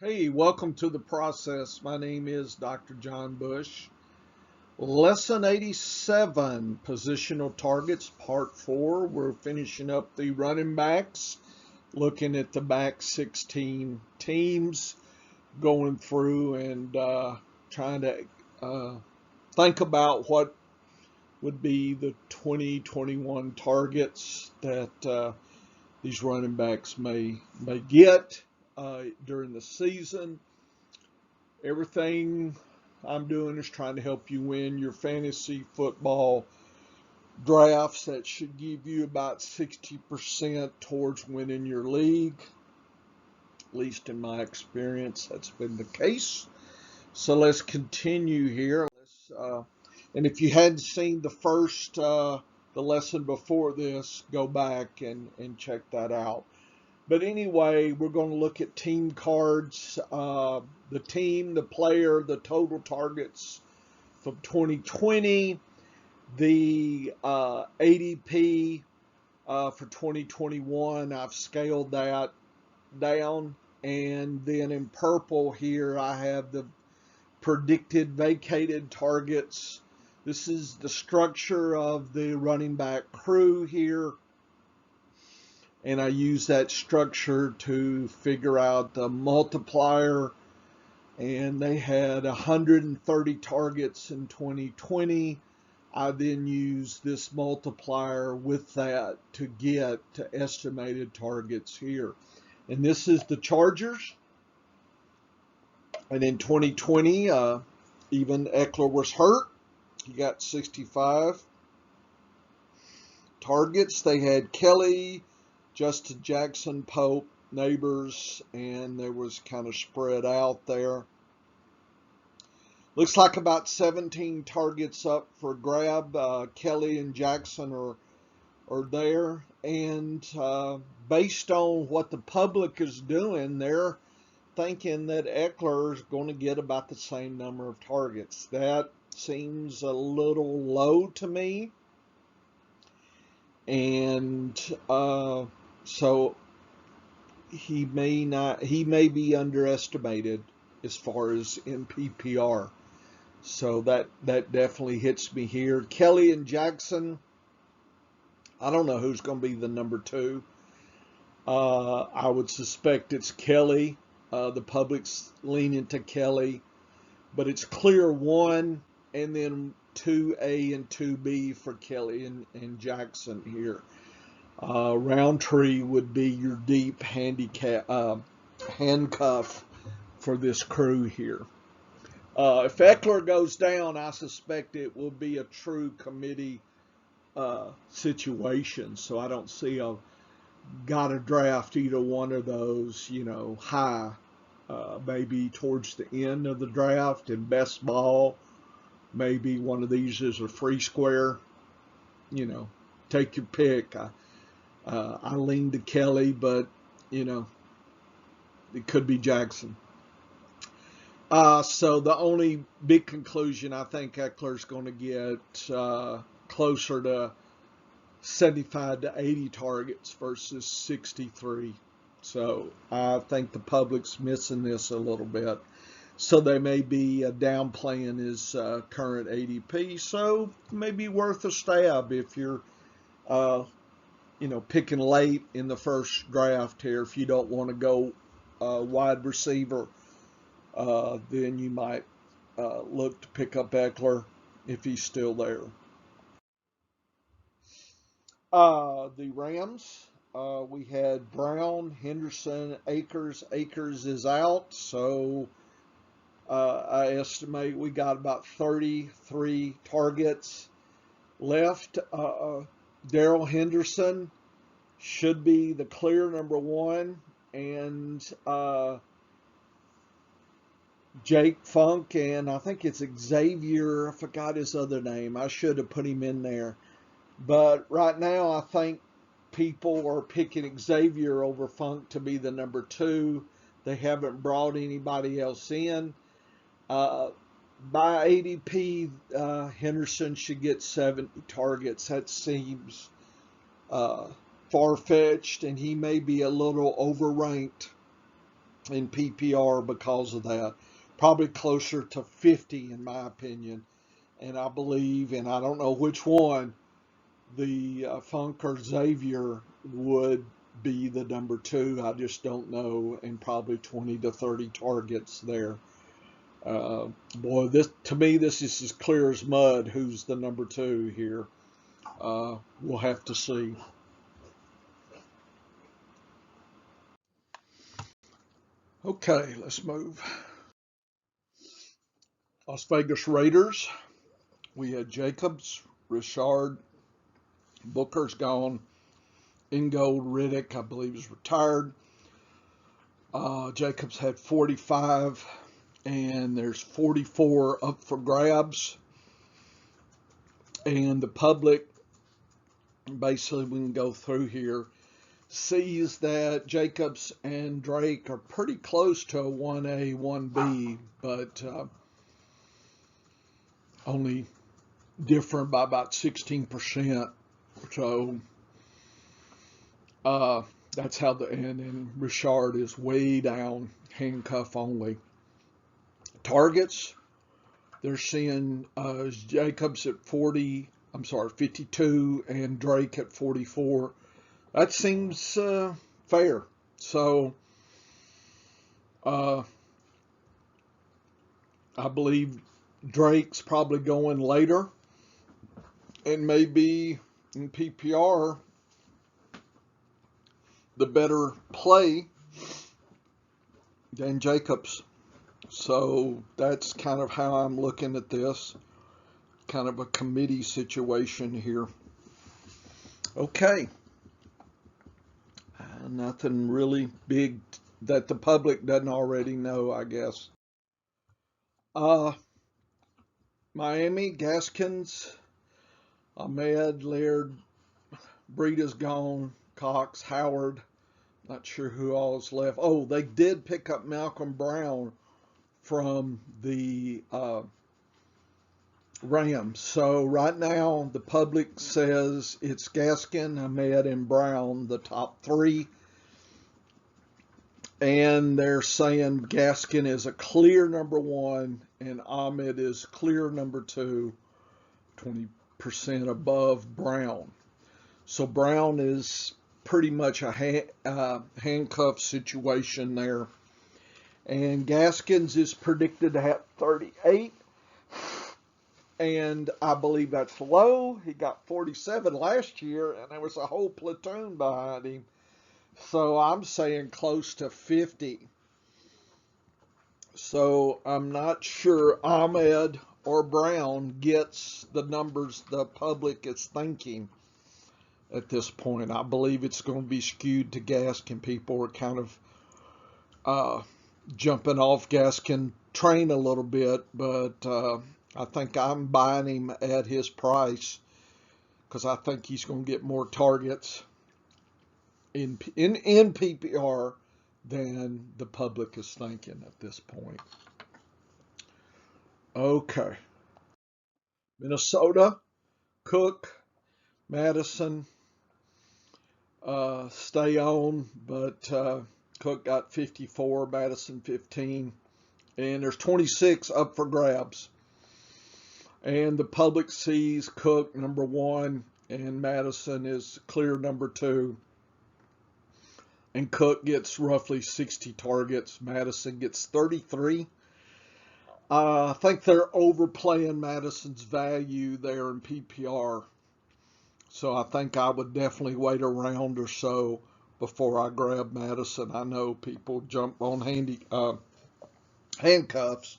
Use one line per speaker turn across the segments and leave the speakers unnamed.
Hey, welcome to the process. My name is Dr. John Bush. Lesson 87, Positional Targets, Part 4. We're finishing up the running backs, looking at the back 16 teams, going through and trying to think about what would be the 2021 targets that these running backs may get during the season. Everything I'm doing is trying to help you win your fantasy football drafts. That should give you about 60% towards winning your league. At least in my experience, that's been the case. So let's continue here. And if you hadn't seen the lesson before this, go back and check that out. But anyway, we're going to look at team cards, the team, the player, the total targets from 2020, the ADP for 2021. I've scaled that down. And then in purple here, I have the predicted vacated targets. This is the structure of the running back crew here. And I use that structure to figure out the multiplier. And they had 130 targets in 2020. I then used this multiplier with that to get to estimated targets here. And this is the Chargers. And in 2020, even Eckler was hurt. He got 65 targets. They had Kelly, Justin Jackson, Pope, Neighbors, and there was kind of spread out there. Looks like about 17 targets up for grab. Kelly and Jackson are there. And based on what the public is doing, they're thinking that Eckler is going to get about the same number of targets. That seems a little low to me. And so he may be underestimated as far as in PPR. So that definitely hits me here. Kelly and Jackson, I don't know who's going to be the number 2. I would suspect it's Kelly. The public's leaning to Kelly, but it's clear 1 and then 2A and 2B for Kelly and Jackson here. Roundtree would be your deep handcuff for this crew here. If Eckler goes down, I suspect it will be a true committee situation. So I don't see got to draft either one of those, high. Maybe towards the end of the draft in best ball. Maybe one of these is a free square. Take your pick. I lean to Kelly, but, it could be Jackson. So the only big conclusion, I think Eckler's going to get closer to 75 to 80 targets versus 63. So I think the public's missing this a little bit. So they may be downplaying his current ADP. So maybe worth a stab if you're, picking late in the first draft here. If you don't want to go wide receiver, then you might look to pick up Eckler if he's still there. The Rams, we had Brown, Henderson, Akers. Akers is out, so I estimate we got about 33 targets left. Darrell Henderson should be the clear number 1, and Jake Funk, and I think it's Xavier. I forgot his other name. I should have put him in there. But right now, I think people are picking Xavier over Funk to be the number 2. They haven't brought anybody else in. By ADP, Henderson should get 70 targets. That seems far-fetched, and he may be a little overranked in PPR because of that. Probably closer to 50 in my opinion. And I believe, and I don't know which one, the Funk or Xavier would be the number 2. I just don't know, and probably 20 to 30 targets there. Boy, this to me, this is as clear as mud. Who's the number 2 here? We'll have to see. Okay, let's move. Las Vegas Raiders. We had Jacobs, Richard, Booker's gone. Ingold, Riddick, I believe, is retired. Jacobs had 45, and there's 44 up for grabs. And the public, basically, we can go through here, sees that Jacobs and Drake are pretty close to a 1A, 1B, but only different by about 16%. So that's how and Richard is way down, handcuff only. Targets, they're seeing Jacobs at 52, and Drake at 44. That seems fair. So I believe Drake's probably going later, and maybe in PPR the better play than Jacobs. So that's kind of how I'm looking at this. Kind of a committee situation here. Okay. Nothing really big that the public doesn't already know, I guess. Miami, Gaskins, Ahmed, Laird, Breida's gone, Cox, Howard. Not sure who all is left. Oh, they did pick up Malcolm Brown from the Rams. So right now the public says it's Gaskin, Ahmed, and Brown, the top 3. And they're saying Gaskin is a clear number 1 and Ahmed is clear number 2, 20% above Brown. So Brown is pretty much a handcuff situation there. And Gaskins is predicted to have 38. And I believe that's low. He got 47 last year, and there was a whole platoon behind him. So I'm saying close to 50. So I'm not sure Ahmed or Brown gets the numbers the public is thinking at this point. I believe it's going to be skewed to Gaskin. People are kind of jumping off Gaskin train a little bit, but I think I'm buying him at his price because I think he's going to get more targets in PPR than the public is thinking at this point. Okay. Minnesota, Cook, Madison, stay on, but Cook got 54, Madison 15, and there's 26 up for grabs. And the public sees Cook number 1, and Madison is clear number 2. And Cook gets roughly 60 targets. Madison gets 33. I think they're overplaying Madison's value there in PPR. So I think I would definitely wait a round or so before I grab Madison. I know people jump on handcuffs.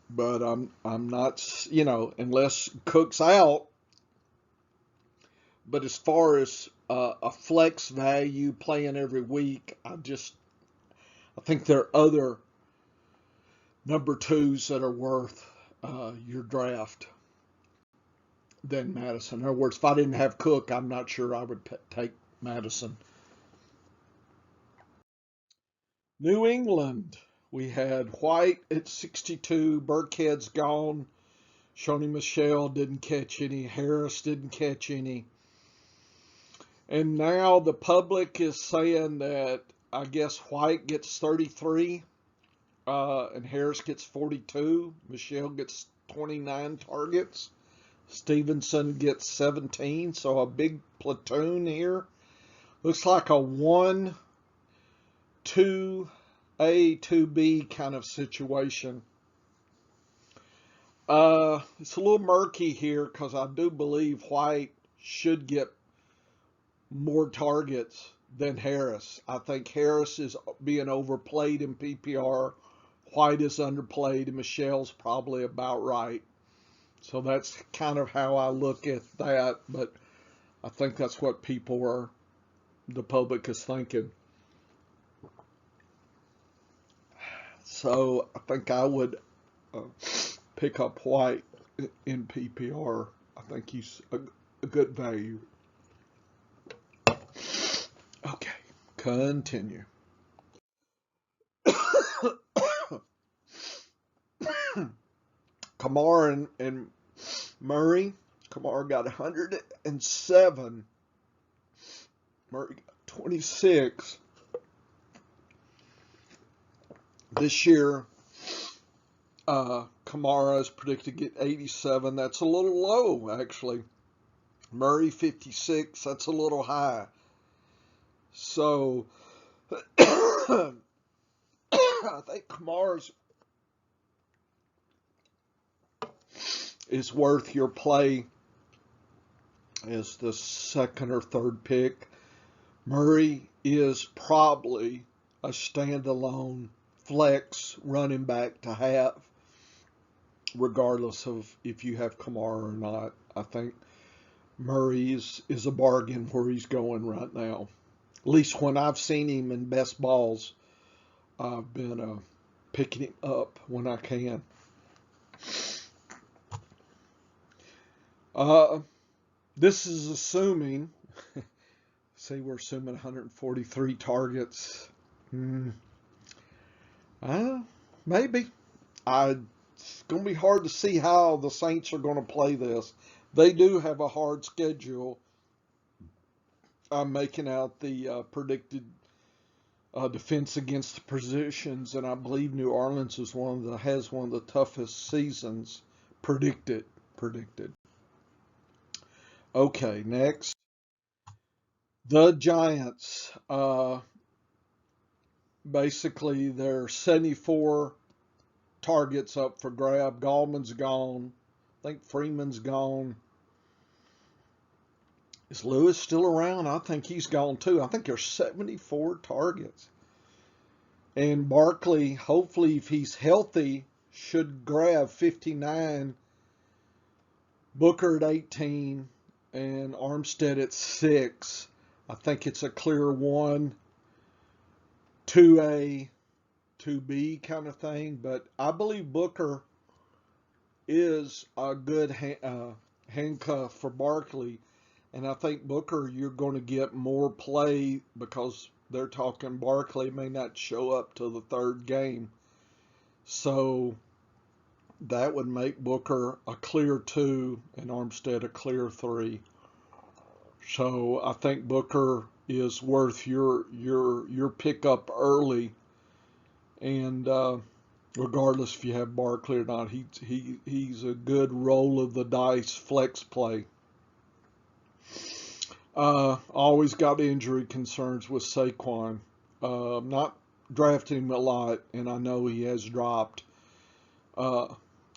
But I'm not, unless Cook's out. But as far as a flex value playing every week, I think there are other number 2s that are worth your draft than Madison. In other words, if I didn't have Cook, I'm not sure I would take Madison. New England. We had White at 62. Burkhead's gone. Shoney Michel didn't catch any. Harris didn't catch any. And now the public is saying that I guess White gets 33, and Harris gets 42. Michelle gets 29 targets. Stevenson gets 17. So a big platoon here. Looks like a 1, 2A, 2B kind of situation. It's a little murky here because I do believe White should get more targets than Harris. I think Harris is being overplayed in PPR. White is underplayed, and Michelle's probably about right. So that's kind of how I look at that. But I think that's what the public is thinking. So I think I would pick up White in PPR. I think he's a good value. Okay, continue. Kamar and Murray. Kamar got 107. Murray got 26. This year, Kamara is predicted to get 87. That's a little low, actually. Murray 56. That's a little high. So I think Kamara's is worth your play as the second or third pick. Murray is probably a standalone flex running back to have, regardless of if you have Kamara or not. I think Murray is a bargain where he's going right now. At least when I've seen him in best balls, I've been picking him up when I can. This is assuming, say we're assuming 143 targets. Maybe. It's going to be hard to see how the Saints are going to play this. They do have a hard schedule. I'm making out the predicted defense against the positions, and I believe New Orleans has one of the toughest seasons predicted. Okay, next. The Giants. Basically, there are 74 targets up for grab. Gallman's gone. I think Freeman's gone. Is Lewis still around? I think he's gone too. I think there's 74 targets. And Barkley, hopefully, if he's healthy, should grab 59. Booker at 18 and Armstead at 6. I think it's a clear 1, 2A, 2B kind of thing. But I believe Booker is a good handcuff for Barkley. And I think Booker, you're going to get more play because they're talking Barkley may not show up till the third game. So that would make Booker a clear 2 and Armstead a clear 3. So I think Booker is worth your pickup early, and regardless if you have Barkley or not, he's a good roll of the dice flex play. Always got injury concerns with Saquon. Not drafting him a lot, and I know he has dropped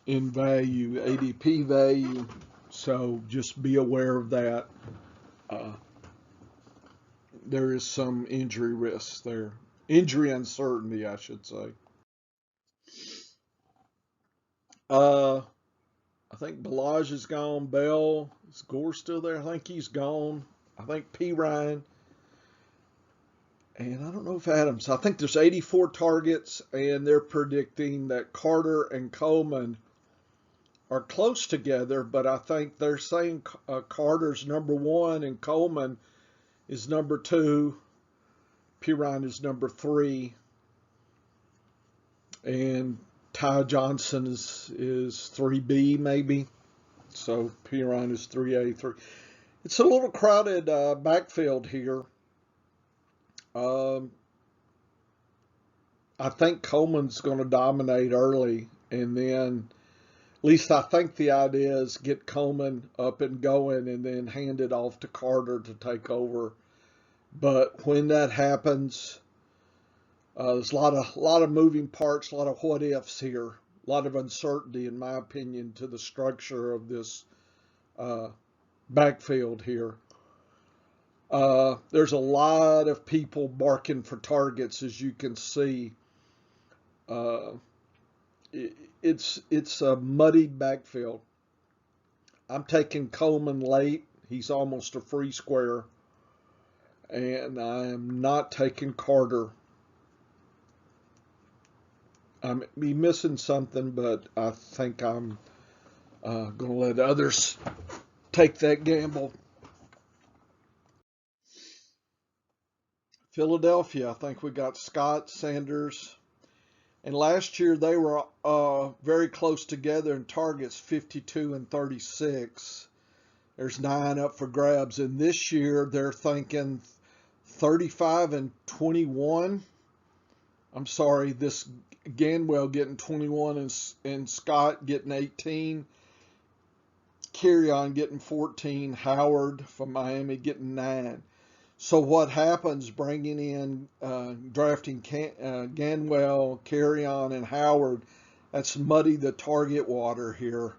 in value, ADP value. So just be aware of that. There is some injury risks there. Injury uncertainty, I should say. I think Balaj is gone. Bell, is Gore still there? I think he's gone. I think P. Ryan. And I don't know if Adams. I think there's 84 targets, and they're predicting that Carter and Coleman are close together, but I think they're saying Carter's number 1 and Coleman is number 2. Pirine is number 3. And Ty Johnson is 3B maybe. So Pirine is 3A, 3. It's a little crowded backfield here. Um, I think Coleman's going to dominate early, and then at least I think the idea is get Coleman up and going, and then hand it off to Carter to take over. But when that happens, there's a lot of moving parts, a lot of what ifs here, a lot of uncertainty, in my opinion, to the structure of this uh, backfield here. There's a lot of people barking for targets, as you can see. Uh, it's a muddy backfield. I'm taking Coleman late. He's almost a free square, and I'm not taking Carter. I may be missing something, but I think I'm going to let others take that gamble. Philadelphia, I think we got Scott, Sanders, and last year they were very close together in targets, 52 and 36. There's 9 up for grabs, and this year they're thinking 35 and 21. I'm sorry, this Ganwell getting 21 and Scott getting 18. Kerryon getting 14. Howard from Miami getting 9. So what happens bringing in drafting Ganwell, Kerryon, and Howard, that's muddy the target water here.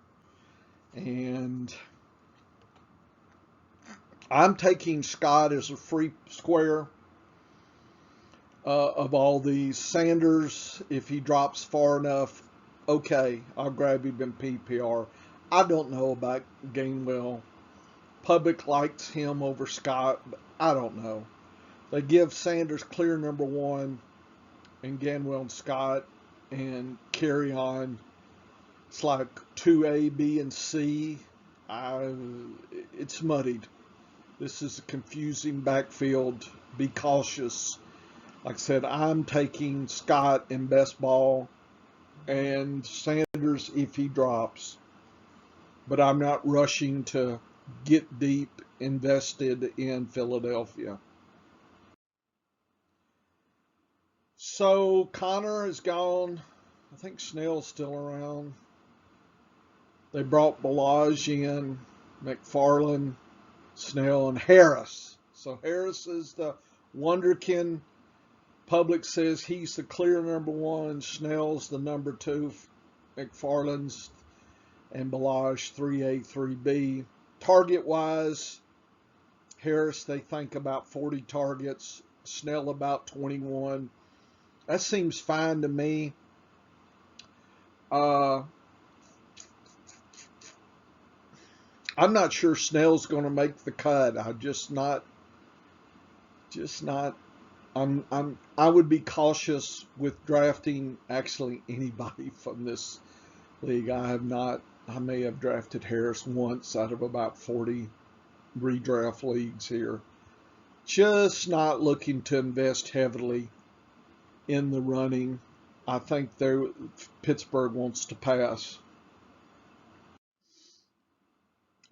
And I'm taking Scott as a free square of all these. Sanders, if he drops far enough, okay, I'll grab him in PPR. I don't know about Gainwell. Public likes him over Scott, but I don't know. They give Sanders clear number 1 and Ganwell and Scott and Kerryon. It's like 2A, B, and C. It's muddied. This is a confusing backfield. Be cautious. Like I said, I'm taking Scott in best ball and Sanders if he drops. But I'm not rushing to get deep invested in Philadelphia. So Connor is gone. I think Snell's still around. They brought Balaj in, McFarland, Snell, and Harris. So Harris is the wonderkin. Public says he's the clear number 1. Snell's the number 2. McFarland's and Balaj 3A, 3B. Target-wise, Harris, they think about 40 targets. Snell about 21. That seems fine to me. I'm not sure Snell's going to make the cut. I would be cautious with drafting actually anybody from this league. I may have drafted Harris once out of about 40 redraft leagues here. Just not looking to invest heavily in the running. I think Pittsburgh wants to pass.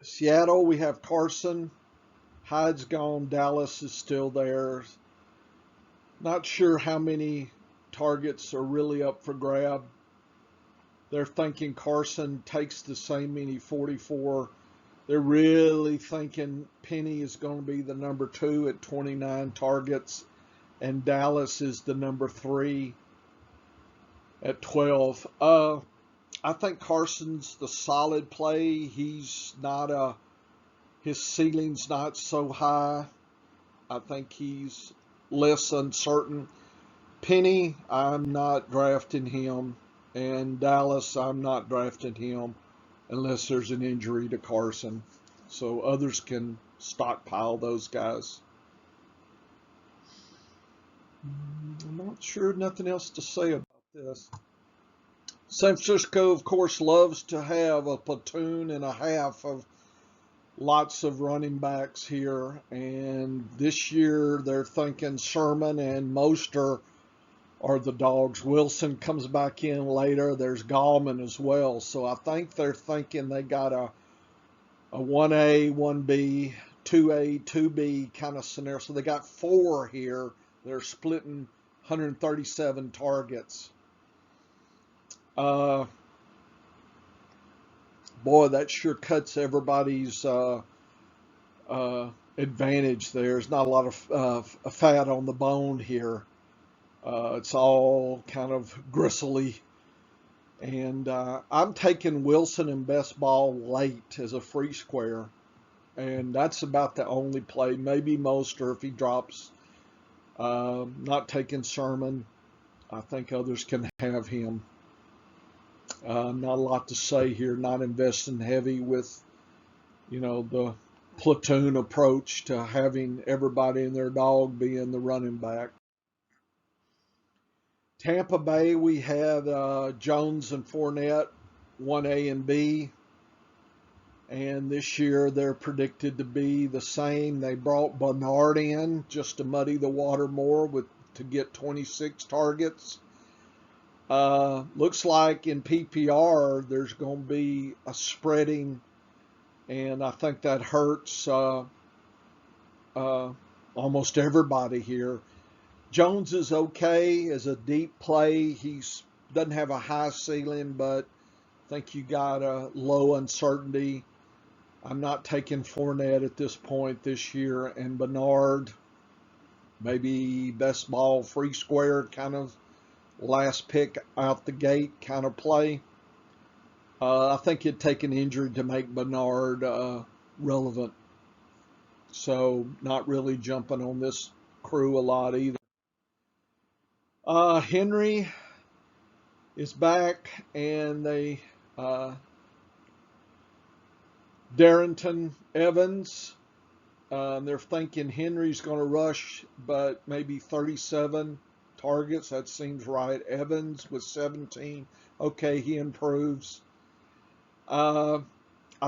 Seattle, we have Carson. Hyde's gone. Dallas is still there. Not sure how many targets are really up for grab. They're thinking Carson takes the same many, 44. They're really thinking Penny is going to be the number 2 at 29 targets, and Dallas is the number 3 at 12. I think Carson's the solid play. His ceiling's not so high. I think he's less uncertain. Penny, I'm not drafting him. And Dallas, I'm not drafting him unless there's an injury to Carson. So others can stockpile those guys. I'm not sure, nothing else to say about this. San Francisco, of course, loves to have a platoon and a half of lots of running backs here. And this year they're thinking Sherman and Mostert are the dogs. Wilson comes back in later. There's Gallman as well. So I think they're thinking they got a 1A, 1B, 2A, 2B kind of scenario. So they got 4 here. They're splitting 137 targets. Boy, that sure cuts everybody's advantage there. There's not a lot of fat on the bone here. It's all kind of gristly. And I'm taking Wilson and best ball late as a free square. And that's about the only play. Maybe Moster if he drops. Not taking Sermon. I think others can have him. Not a lot to say here. Not investing heavy with, the platoon approach to having everybody and their dog being the running back. Tampa Bay, we had Jones and Fournette, 1A and B. And this year they're predicted to be the same. They brought Bernard in just to muddy the water more to get 26 targets. Looks like in PPR there's going to be a spreading, and I think that hurts almost everybody here. Jones is okay as a deep play. He doesn't have a high ceiling, but I think you got a low uncertainty. I'm not taking Fournette at this point this year, and Bernard, maybe best ball free square kind of last pick out the gate kind of play. I think it'd take an injury to make Bernard relevant. So not really jumping on this crew a lot either. Henry is back, and Darrington Evans. They're thinking Henry's going to rush, but maybe 37 targets. That seems right. Evans with 17. Okay, he improves. I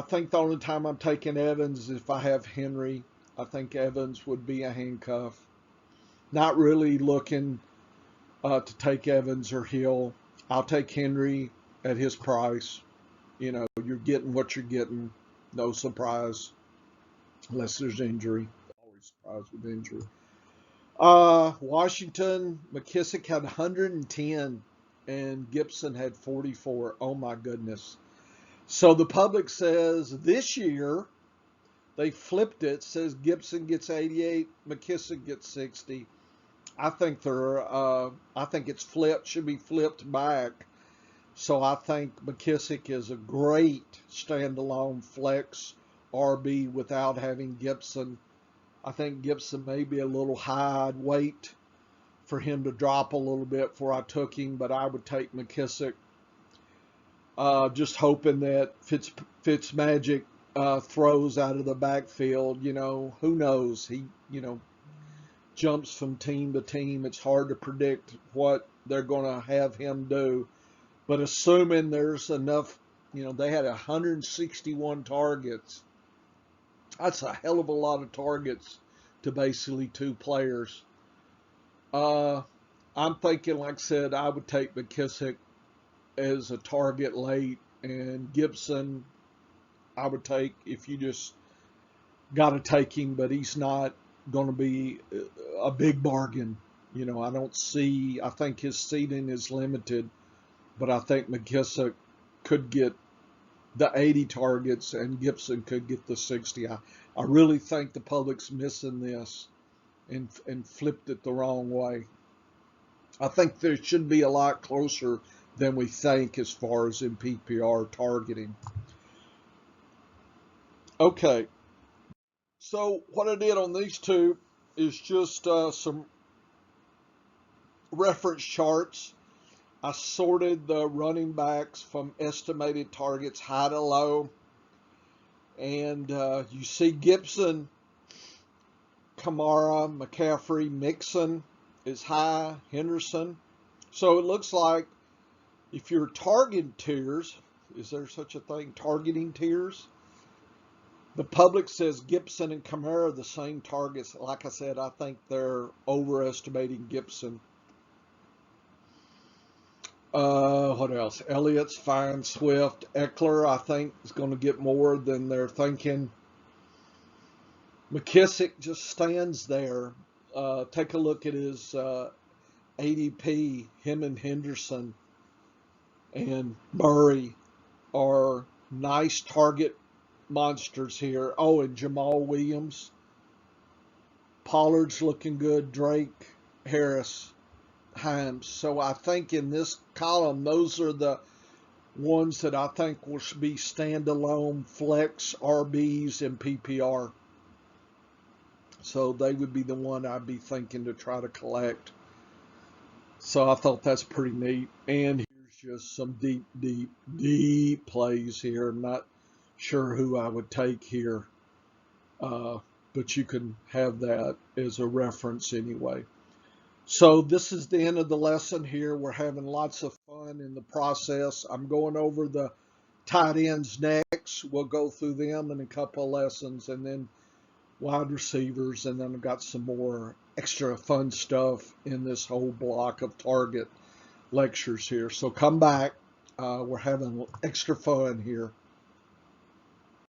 think the only time I'm taking Evans is if I have Henry. I think Evans would be a handcuff. Not really looking to take Evans or Hill. I'll take Henry at his price. You're getting what you're getting. No surprise, unless there's injury. Always surprised with injury. Washington, McKissick had 110 and Gibson had 44. Oh my goodness. So the public says this year they flipped it. Says Gibson gets 88, McKissick gets 60. I think it's flipped. Should be flipped back. So I think McKissick is a great standalone flex RB without having Gibson. I think Gibson may be a little high. I'd wait for him to drop a little bit before I took him, but I would take McKissick. Just hoping that Fitzmagic throws out of the backfield. Who knows? He, jumps from team to team. It's hard to predict what they're going to have him do. But assuming there's enough, they had 161 targets. That's a hell of a lot of targets to basically 2 players. I'm thinking, like I said, I would take McKissick as a target late, and Gibson I would take if you just got to take him, but he's not going to be a big bargain. I think his seating is limited, but I think McKissick could get the 80 targets and Gibson could get the 60. I really think the public's missing this and flipped it the wrong way. I think there should be a lot closer than we think as far as in PPR targeting. Okay, so what I did on these two is just some reference charts. I sorted the running backs from estimated targets high to low. And you see Gibson, Kamara, McCaffrey, Mixon is high, Henderson. So it looks like if you're targeting tiers, is there such a thing, targeting tiers? The public says Gibson and Kamara are the same targets. Like I said, I think they're overestimating Gibson. What else? Elliott's fine. Swift. Eckler, I think, is going to get more than they're thinking. McKissick just stands there. Take a look at his ADP. Him and Henderson and Murray are nice target monsters here. Oh, and Jamal Williams. Pollard's looking good. Drake, Harris, Himes. So I think in this column, those are the ones that I think will be standalone flex RBs and PPR. So they would be the one I'd be thinking to try to collect. So I thought that's pretty neat. And here's just some deep plays here. I'm not sure who I would take here, but you can have that as a reference anyway. So this is the end of the lesson here. We're having lots of fun in the process. I'm going over the tight ends next. We'll go through them in a couple of lessons, and then wide receivers, and then I've got some more extra fun stuff in this whole block of target lectures here. So come back. We're having extra fun here.